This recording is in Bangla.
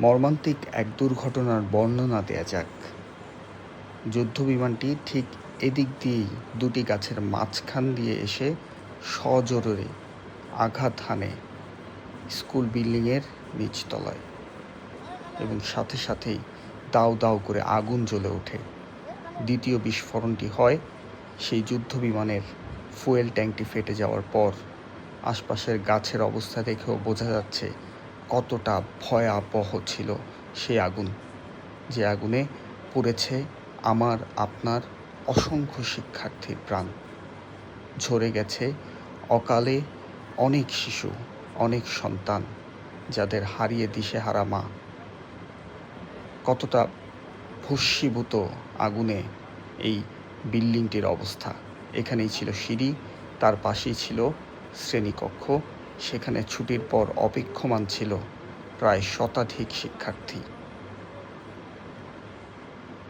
মর্মান্তিক এক দুর্ঘটনার বর্ণনা দেয়া যাক। যুদ্ধবিমানটি ঠিক এদিক দিয়েই দুটি গাছের মাঝখান দিয়ে এসে সজোরে আঘাত হানে স্কুল বিল্ডিংয়ের নিচতলায় এবং সাথে সাথেই দাউ দাউ করে আগুন জ্বলে ওঠে। দ্বিতীয় বিস্ফোরণটি হয় সেই যুদ্ধবিমানের ফুয়েল ট্যাঙ্কটি ফেটে যাওয়ার পর। আশপাশের গাছের অবস্থা দেখেও বোঝা যাচ্ছে কতটা ভয়াবহ ছিল সেই আগুন, যে আগুনে পুড়েছে আমার আপনার অসংখ্য শিক্ষার্থীর প্রাণ। ঝরে গেছে অকালে অনেক শিশু, অনেক সন্তান, যাদের হারিয়ে দিশেহারা মা। কতটা ভস্মীভূত আগুনে এই বিল্ডিংটির অবস্থা। এখানেই ছিল সিঁড়ি, তার পাশেই ছিল শ্রেণীকক্ষ। সেখানে ছুটির পর অপেক্ষমান ছিল প্রায় শতাধিক শিক্ষার্থী।